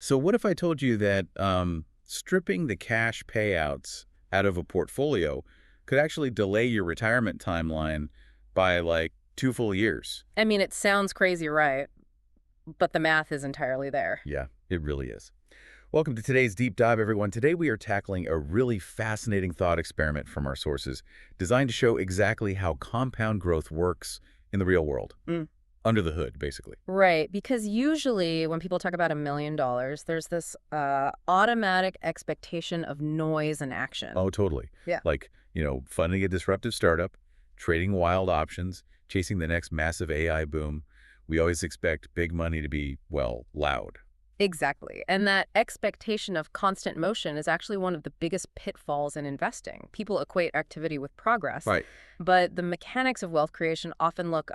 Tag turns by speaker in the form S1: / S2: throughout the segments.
S1: So what if I told you that stripping the cash payouts out of a portfolio could actually delay your retirement timeline by like 2 full years?
S2: I mean, it sounds crazy, right? But the math is entirely there.
S1: Yeah, it really is. Welcome to today's deep dive, everyone. Today we are tackling a really fascinating thought experiment from our sources designed to show exactly how compound growth works in the real world.
S2: Mm.
S1: Under the hood, basically.
S2: Right, because usually when people talk about $1 million, there's this automatic expectation of noise and action.
S1: Oh, totally.
S2: Yeah.
S1: Like, funding a disruptive startup, trading wild options, chasing the next massive AI boom. We always expect big money to be, well, loud.
S2: Exactly. And that expectation of constant motion is actually one of the biggest pitfalls in investing. People equate activity with progress,
S1: Right.
S2: but the mechanics of wealth creation often look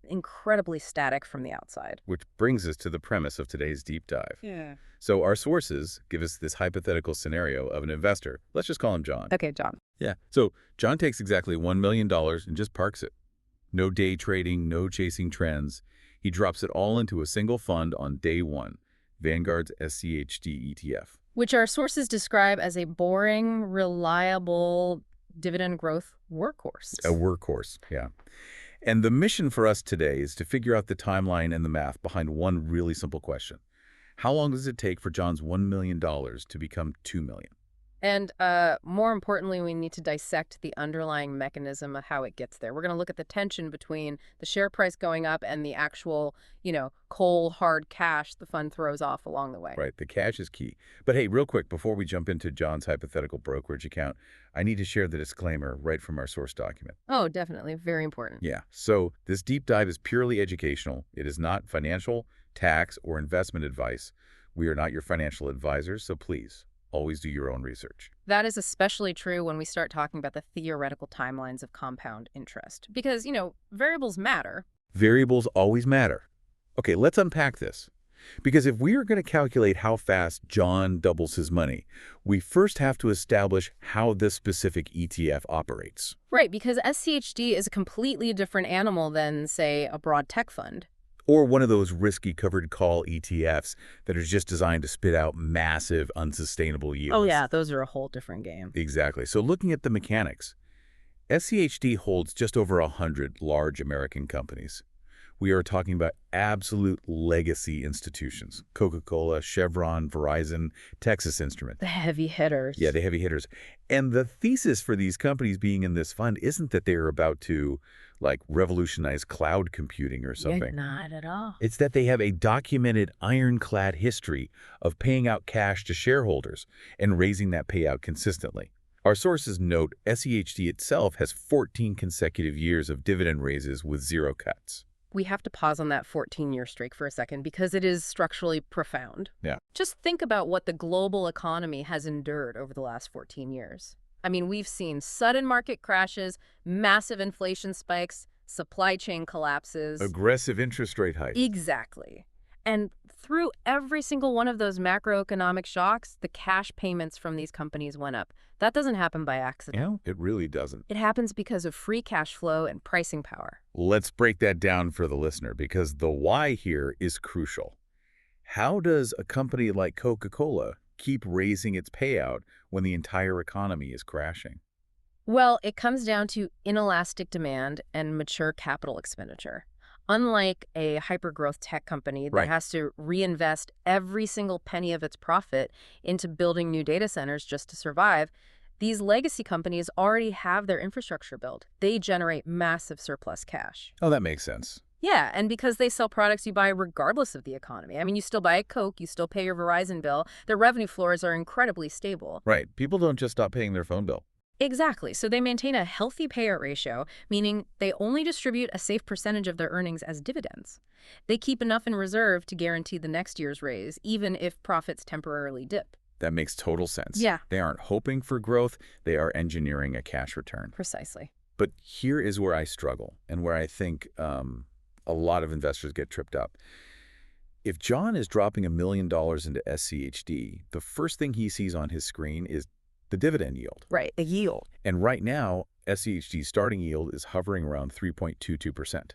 S2: incredibly static from the outside.
S1: Which brings us to the premise of today's deep dive.
S2: Yeah.
S1: So our sources give us this hypothetical scenario of an investor. Let's just call him John.
S2: Okay, John.
S1: Yeah. So John takes exactly $1 million and just parks it. No day trading, no chasing trends. He drops it all into a single fund on day one, Vanguard's SCHD ETF.
S2: Which our sources describe as a boring, reliable dividend growth workhorse.
S1: A workhorse, yeah. And the mission for us today is to figure out the timeline and the math behind one really simple question. How long does it take for John's $1 million to become $2 million?
S2: And more importantly, we need to dissect the underlying mechanism of how it gets there. We're going to look at the tension between the share price going up and the actual, cold, hard cash the fund throws off along the way.
S1: Right, the cash is key. But hey, real quick, before we jump into John's hypothetical brokerage account, I need to share the disclaimer right from our source document.
S2: Oh, definitely. Very important.
S1: Yeah, so this deep dive is purely educational. It is not financial, tax, or investment advice. We are not your financial advisors, so please, always do your own research.
S2: That is especially true when we start talking about the theoretical timelines of compound interest. Because, variables matter.
S1: Variables always matter. Okay, let's unpack this. Because if we are going to calculate how fast John doubles his money, we first have to establish how this specific ETF operates.
S2: Right, because SCHD is a completely different animal than, say, a broad tech fund.
S1: Or one of those risky covered call ETFs that are just designed to spit out massive, unsustainable yields.
S2: Oh, yeah, those are a whole different game.
S1: Exactly. So looking at the mechanics, SCHD holds just over 100 large American companies. We are talking about absolute legacy institutions. Coca-Cola, Chevron, Verizon, Texas Instruments.
S2: The heavy hitters.
S1: Yeah, the heavy hitters. And the thesis for these companies being in this fund isn't that they're about to, revolutionize cloud computing or something.
S2: Yeah, not at all.
S1: It's that they have a documented ironclad history of paying out cash to shareholders and raising that payout consistently. Our sources note SCHD itself has 14 consecutive years of dividend raises with zero cuts.
S2: We have to pause on that 14-year streak for a second because it is structurally profound.
S1: Yeah.
S2: Just think about what the global economy has endured over the last 14 years. I mean, we've seen sudden market crashes, massive inflation spikes, supply chain collapses.
S1: Aggressive interest rate hikes.
S2: Exactly. And through every single one of those macroeconomic shocks, the cash payments from these companies went up. That doesn't happen by accident.
S1: Yeah, it really doesn't.
S2: It happens because of free cash flow and pricing power.
S1: Let's break that down for the listener because the why here is crucial. How does a company like Coca-Cola keep raising its payout when the entire economy is crashing?
S2: Well, it comes down to inelastic demand and mature capital expenditure. Unlike a hypergrowth tech company that
S1: Right.
S2: has to reinvest every single penny of its profit into building new data centers just to survive, these legacy companies already have their infrastructure built. They generate massive surplus cash.
S1: Oh, that makes sense.
S2: Yeah, and because they sell products you buy regardless of the economy. I mean, you still buy a Coke, you still pay your Verizon bill. Their revenue floors are incredibly stable.
S1: Right. People don't just stop paying their phone bill.
S2: Exactly. So they maintain a healthy payout ratio, meaning they only distribute a safe percentage of their earnings as dividends. They keep enough in reserve to guarantee the next year's raise, even if profits temporarily dip.
S1: That makes total sense.
S2: Yeah.
S1: They aren't hoping for growth. They are engineering a cash return.
S2: Precisely.
S1: But here is where I struggle and where I think a lot of investors get tripped up. If John is dropping $1 million into SCHD, the first thing he sees on his screen is the dividend yield.
S2: Right, the yield.
S1: And right now, SCHD's starting yield is hovering around 3.22%.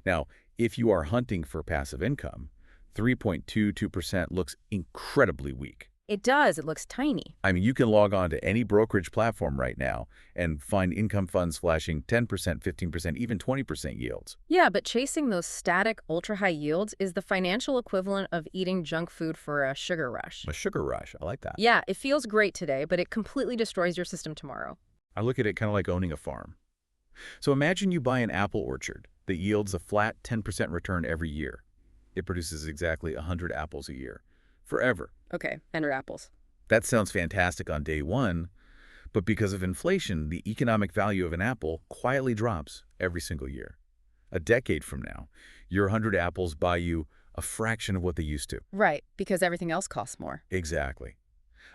S1: Now, if you are hunting for passive income, 3.22% looks incredibly weak.
S2: It does. It looks tiny.
S1: I mean, you can log on to any brokerage platform right now and find income funds flashing 10%, 15%, even 20% yields.
S2: Yeah, but chasing those static, ultra-high yields is the financial equivalent of eating junk food for a sugar rush.
S1: A sugar rush. I like that.
S2: Yeah, it feels great today, but it completely destroys your system tomorrow.
S1: I look at it kind of like owning a farm. So imagine you buy an apple orchard that yields a flat 10% return every year. It produces exactly 100 apples a year, forever.
S2: Okay, 100 apples.
S1: That sounds fantastic on day one, but because of inflation, the economic value of an apple quietly drops every single year. A decade from now, your 100 apples buy you a fraction of what they used to.
S2: Right, because everything else costs more.
S1: Exactly.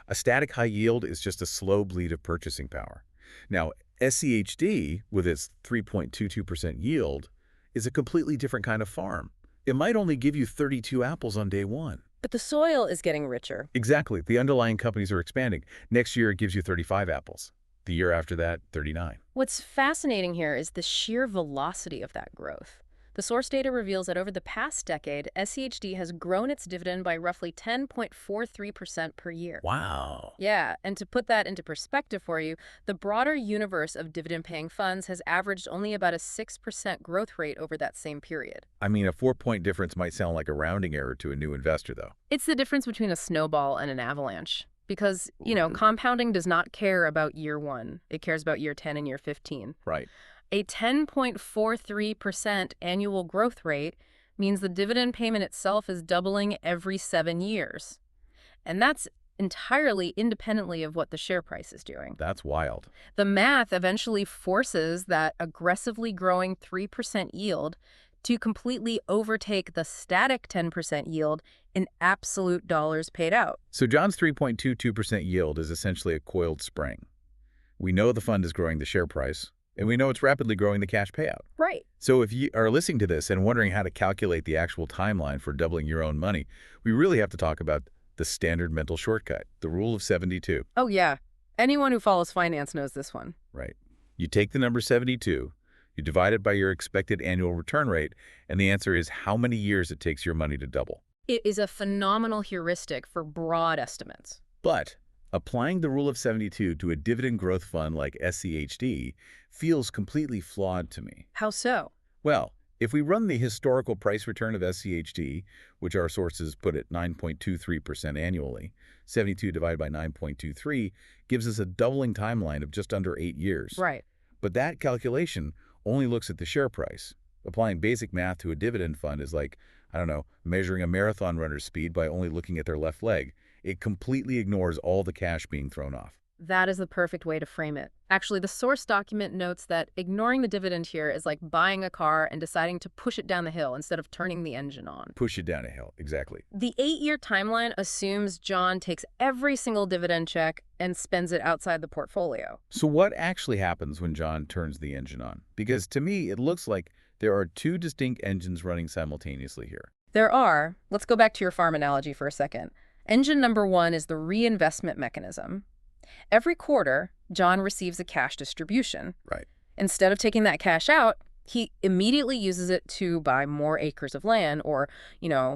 S1: A static high yield is just a slow bleed of purchasing power. Now, SCHD, with its 3.22% yield, is a completely different kind of farm. It might only give you 32 apples on day one.
S2: But the soil is getting richer.
S1: Exactly. The underlying companies are expanding. Next year, it gives you 35 apples. The year after that, 39.
S2: What's fascinating here is the sheer velocity of that growth. The source data reveals that over the past decade, SCHD has grown its dividend by roughly 10.43% per year.
S1: Wow.
S2: Yeah, and to put that into perspective for you, the broader universe of dividend-paying funds has averaged only about a 6% growth rate over that same period.
S1: I mean, a 4-point difference might sound like a rounding error to a new investor, though.
S2: It's the difference between a snowball and an avalanche. Because, compounding does not care about year 1. It cares about year 10 and year 15.
S1: Right.
S2: A 10.43% annual growth rate means the dividend payment itself is doubling every 7 years. And that's entirely independently of what the share price is doing.
S1: That's wild.
S2: The math eventually forces that aggressively growing 3% yield to completely overtake the static 10% yield in absolute dollars paid out.
S1: So John's 3.22% yield is essentially a coiled spring. We know the fund is growing the share price, and we know it's rapidly growing the cash payout.
S2: Right.
S1: So if you are listening to this and wondering how to calculate the actual timeline for doubling your own money, we really have to talk about the standard mental shortcut, the rule of 72.
S2: Oh, yeah. Anyone who follows finance knows this one.
S1: Right. You take the number 72, you divide it by your expected annual return rate, and the answer is how many years it takes your money to double.
S2: It is a phenomenal heuristic for broad estimates.
S1: But applying the rule of 72 to a dividend growth fund like SCHD feels completely flawed to me.
S2: How so?
S1: Well, if we run the historical price return of SCHD, which our sources put at 9.23% annually, 72 divided by 9.23 gives us a doubling timeline of just under 8 years.
S2: Right.
S1: But that calculation only looks at the share price. Applying basic math to a dividend fund is like, measuring a marathon runner's speed by only looking at their left leg. It completely ignores all the cash being thrown off.
S2: That is the perfect way to frame it. Actually, the source document notes that ignoring the dividend here is like buying a car and deciding to push it down the hill instead of turning the engine on.
S1: Push it down a hill, exactly.
S2: The 8-year timeline assumes John takes every single dividend check and spends it outside the portfolio.
S1: So what actually happens when John turns the engine on? Because to me, it looks like there are 2 distinct engines running simultaneously here.
S2: There are. Let's go back to your farm analogy for a second. Engine number 1 is the reinvestment mechanism. Every quarter, John receives a cash distribution.
S1: Right.
S2: Instead of taking that cash out, he immediately uses it to buy more acres of land or,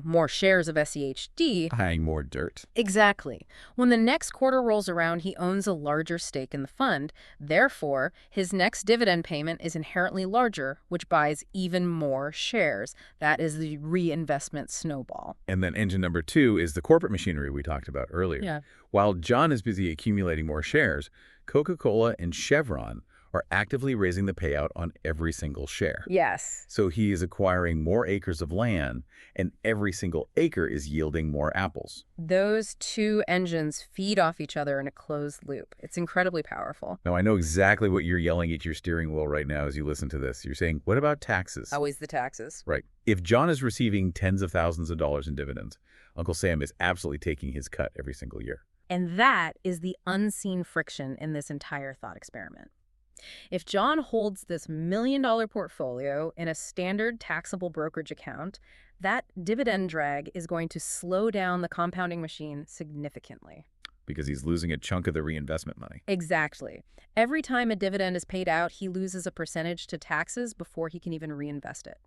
S2: more shares of SCHD.
S1: Buying more dirt.
S2: Exactly. When the next quarter rolls around, he owns a larger stake in the fund. Therefore, his next dividend payment is inherently larger, which buys even more shares. That is the reinvestment snowball.
S1: And then engine number 2 is the corporate machinery we talked about earlier.
S2: Yeah.
S1: While John is busy accumulating more shares, Coca-Cola and Chevron are actively raising the payout on every single share.
S2: Yes.
S1: So he is acquiring more acres of land, and every single acre is yielding more apples.
S2: Those 2 engines feed off each other in a closed loop. It's incredibly powerful.
S1: Now, I know exactly what you're yelling at your steering wheel right now as you listen to this. You're saying, what about taxes?
S2: Always the taxes.
S1: Right. If John is receiving tens of thousands of dollars in dividends, Uncle Sam is absolutely taking his cut every single year.
S2: And that is the unseen friction in this entire thought experiment. If John holds this $1 million portfolio in a standard taxable brokerage account, that dividend drag is going to slow down the compounding machine significantly.
S1: Because he's losing a chunk of the reinvestment money.
S2: Exactly. Every time a dividend is paid out, he loses a percentage to taxes before he can even reinvest it.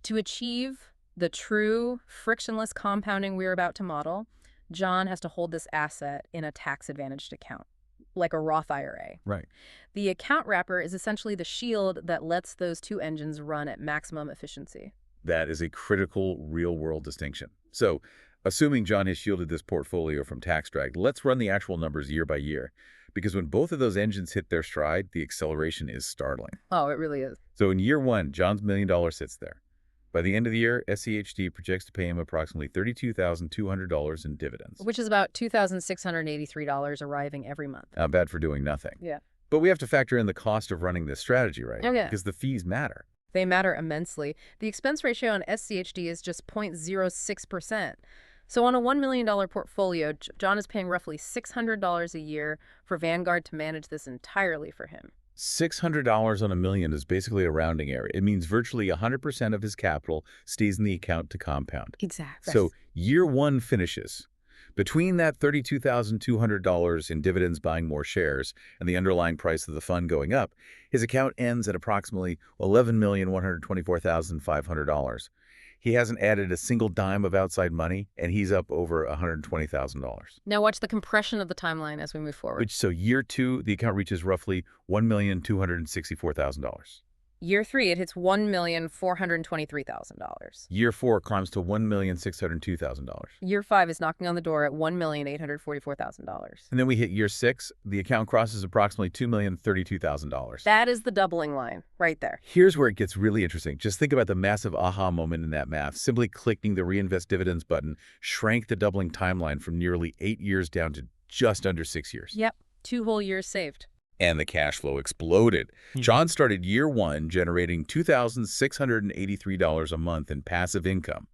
S2: To achieve The true frictionless compounding we're about to model, John has to hold this asset in a tax-advantaged account, like a Roth IRA.
S1: Right.
S2: The account wrapper is essentially the shield that lets those two engines run at maximum efficiency.
S1: That is a critical real-world distinction. So, assuming John has shielded this portfolio from tax drag, let's run the actual numbers year by year. Because when both of those engines hit their stride, the acceleration is startling.
S2: Oh, it really is.
S1: So in year one, John's $1 million sits there. By the end of the year, SCHD projects to pay him approximately $32,200 in dividends.
S2: Which is about $2,683 arriving every month.
S1: Not bad for doing nothing.
S2: Yeah.
S1: But we have to factor in the cost of running this strategy, right?
S2: Oh, yeah.
S1: Because the fees matter.
S2: They matter immensely. The expense ratio on SCHD is just 0.06%. So on a $1 million portfolio, John is paying roughly $600 a year for Vanguard to manage this entirely for him.
S1: $600 on $1 million is basically a rounding error. It means virtually 100% of his capital stays in the account to compound.
S2: Exactly.
S1: So year one finishes. Between that $32,200 in dividends buying more shares and the underlying price of the fund going up, his account ends at approximately $11,124,500. He hasn't added a single dime of outside money, and he's up over $120,000.
S2: Now watch the compression of the timeline as we move forward.
S1: So year two, the account reaches roughly $1,264,000.
S2: Year 3, it hits $1,423,000.
S1: Year 4 climbs to $1,602,000.
S2: Year 5 is knocking on the door at $1,844,000.
S1: And then we hit year 6, the account crosses approximately $2,032,000.
S2: That is the doubling line right there.
S1: Here's where it gets really interesting. Just think about the massive aha moment in that math. Simply clicking the reinvest dividends button shrank the doubling timeline from nearly 8 years down to just under 6 years.
S2: Yep, 2 whole years saved.
S1: And the cash flow exploded. John started year one generating $2,683 a month in passive income.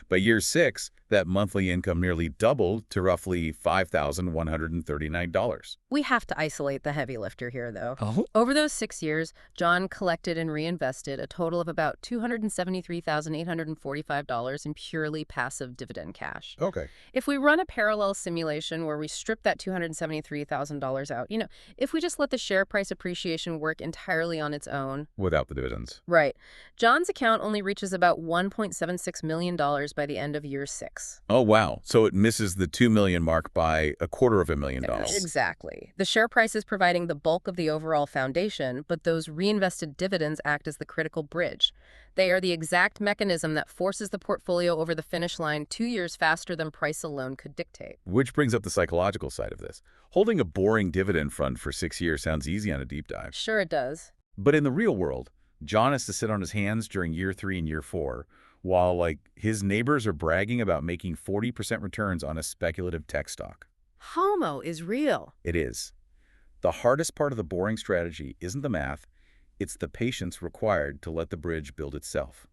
S1: By year 6, that monthly income nearly doubled to roughly $5,139.
S2: We have to isolate the heavy lifter here, though.
S1: Oh?
S2: Over those 6 years, John collected and reinvested a total of about $273,845 in purely passive dividend cash.
S1: Okay.
S2: If we run a parallel simulation where we strip that $273,000 out, if we just let the share price appreciation work entirely on its own.
S1: Without the dividends.
S2: Right. John's account only reaches about $1.76 million by the end of year 6.
S1: Oh, wow. So it misses the $2 million mark by $250,000.
S2: Exactly. The share price is providing the bulk of the overall foundation, but those reinvested dividends act as the critical bridge. They are the exact mechanism that forces the portfolio over the finish line 2 years faster than price alone could dictate.
S1: Which brings up the psychological side of this. Holding a boring dividend fund for 6 years sounds easy on a deep dive.
S2: Sure it does.
S1: But in the real world, John has to sit on his hands during year 3 and year 4, while his neighbors are bragging about making 40% returns on a speculative tech stock.
S2: FOMO is real.
S1: It is. The hardest part of the boring strategy isn't the math, it's the patience required to let the bridge build itself.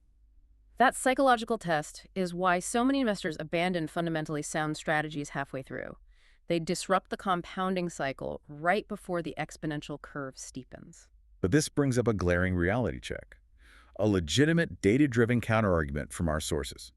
S2: That psychological test is why so many investors abandon fundamentally sound strategies halfway through. They disrupt the compounding cycle right before the exponential curve steepens.
S1: But this brings up a glaring reality check. A legitimate data-driven counterargument from our sources.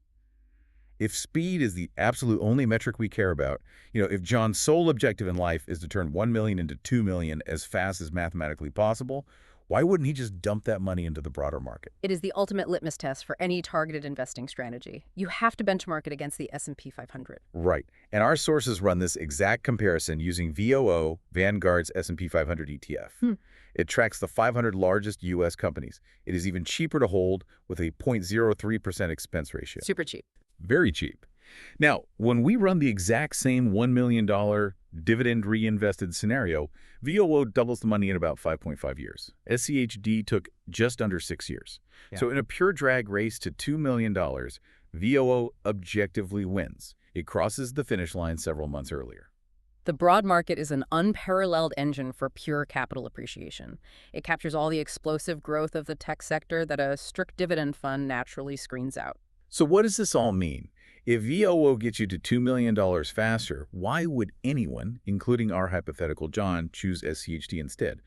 S1: If speed is the absolute only metric we care about, if John's sole objective in life is to turn 1 million into 2 million as fast as mathematically possible, why wouldn't he just dump that money into the broader market?
S2: It is the ultimate litmus test for any targeted investing strategy. You have to benchmark it against the S&P 500.
S1: Right. And our sources run this exact comparison using VOO, Vanguard's S&P 500 ETF. It tracks the 500 largest U.S. companies. It is even cheaper to hold with a 0.03% expense ratio.
S2: Super cheap.
S1: Very cheap. Now, when we run the exact same $1 million dividend reinvested scenario, VOO doubles the money in about 5.5 years. SCHD took just under 6 years. Yeah. So in a pure drag race to $2 million, VOO objectively wins. It crosses the finish line several months earlier.
S2: The broad market is an unparalleled engine for pure capital appreciation. It captures all the explosive growth of the tech sector that a strict dividend fund naturally screens out.
S1: So what does this all mean? If VOO gets you to $2 million faster, why would anyone, including our hypothetical John, choose SCHD instead?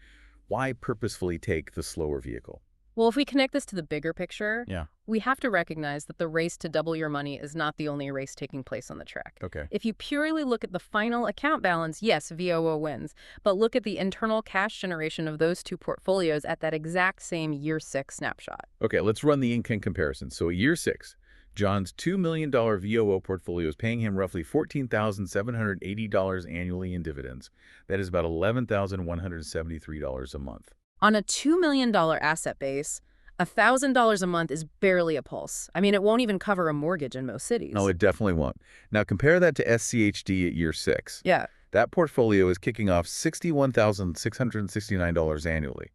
S1: Why purposefully take the slower vehicle?
S2: Well, if we connect this to the bigger picture,
S1: yeah,
S2: we have to recognize that the race to double your money is not the only race taking place on the track.
S1: Okay.
S2: If you purely look at the final account balance, yes, VOO wins. But look at the internal cash generation of those two portfolios at that exact same year 6 snapshot.
S1: Okay, let's run the income comparison. So at year 6, John's $2 million VOO portfolio is paying him roughly $14,780 annually in dividends. That is about $11,173 a month.
S2: On a $2 million asset base, $1,000 a month is barely a pulse. I mean, it won't even cover a mortgage in most cities.
S1: No, it definitely won't. Now compare that to SCHD at year 6.
S2: Yeah.
S1: That portfolio is kicking off $61,669 annually.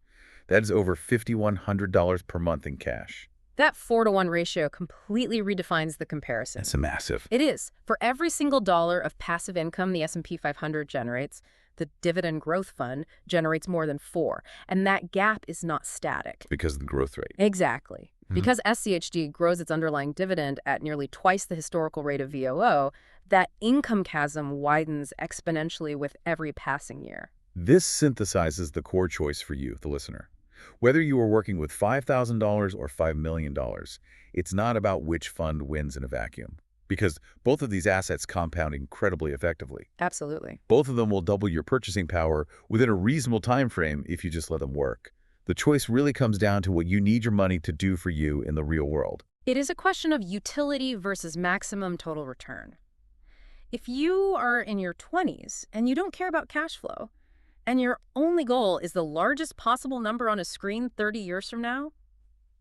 S1: That is over $5,100 per month in cash.
S2: That 4-to-1 ratio completely redefines the comparison.
S1: That's a massive.
S2: It is. For every single dollar of passive income the S&P 500 generates, the dividend growth fund generates more than 4. And that gap is not static.
S1: Because of the growth rate.
S2: Exactly. Because SCHD grows its underlying dividend at nearly twice the historical rate of VOO, that income chasm widens exponentially with every passing year.
S1: This synthesizes the core choice for you, the listener. Whether you are working with $5,000 or $5 million, it's not about which fund wins in a vacuum, because both of these assets compound incredibly effectively.
S2: Absolutely.
S1: Both of them will double your purchasing power within a reasonable time frame if you just let them work. The choice really comes down to what you need your money to do for you in the real world.
S2: It is a question of utility versus maximum total return. If you are in your 20s and you don't care about cash flow, and your only goal is the largest possible number on a screen 30 years from now,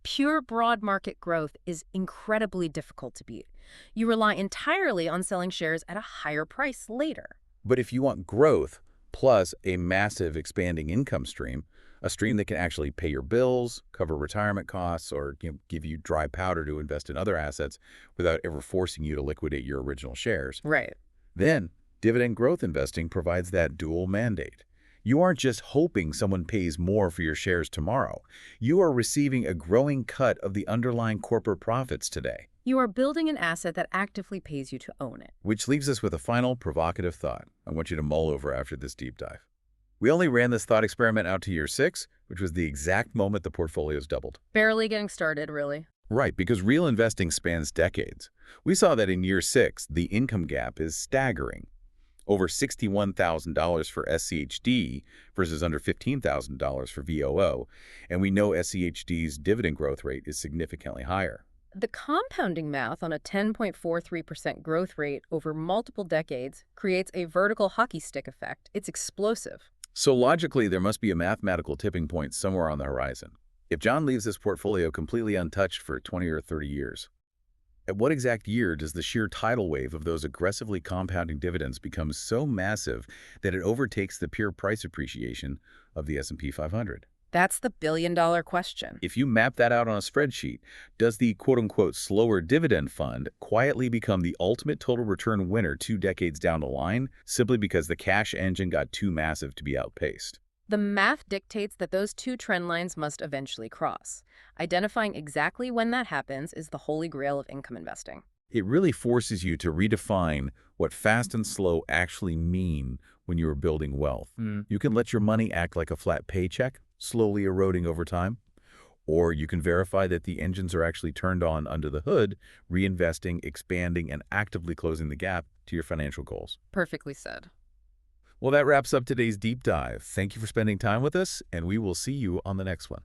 S2: pure broad market growth is incredibly difficult to beat. You rely entirely on selling shares at a higher price later.
S1: But if you want growth plus a massive expanding income stream, a stream that can actually pay your bills, cover retirement costs, or give you dry powder to invest in other assets without ever forcing you to liquidate your original shares,
S2: Right.
S1: then dividend growth investing provides that dual mandate. You aren't just hoping someone pays more for your shares tomorrow. You are receiving a growing cut of the underlying corporate profits today.
S2: You are building an asset that actively pays you to own it.
S1: Which leaves us with a final provocative thought I want you to mull over after this deep dive. We only ran this thought experiment out to year 6, which was the exact moment the portfolios doubled.
S2: Barely getting started, really.
S1: Right, because real investing spans decades. We saw that in year 6, the income gap is staggering. Over $61,000 for SCHD versus under $15,000 for VOO, and we know SCHD's dividend growth rate is significantly higher.
S2: The compounding math on a 10.43% growth rate over multiple decades creates a vertical hockey stick effect. It's explosive.
S1: So logically, there must be a mathematical tipping point somewhere on the horizon. If John leaves his portfolio completely untouched for 20 or 30 years, at what exact year does the sheer tidal wave of those aggressively compounding dividends become so massive that it overtakes the pure price appreciation of the S&P 500?
S2: That's the billion-dollar question.
S1: If you map that out on a spreadsheet, does the quote-unquote slower dividend fund quietly become the ultimate total return winner 2 decades down the line simply because the cash engine got too massive to be outpaced?
S2: The math dictates that those two trend lines must eventually cross. Identifying exactly when that happens is the holy grail of income investing.
S1: It really forces you to redefine what fast and slow actually mean when you are building wealth. You can let your money act like a flat paycheck, slowly eroding over time, or you can verify that the engines are actually turned on under the hood, reinvesting, expanding, and actively closing the gap to your financial goals.
S2: Perfectly said.
S1: Well, that wraps up today's deep dive. Thank you for spending time with us, and we will see you on the next one.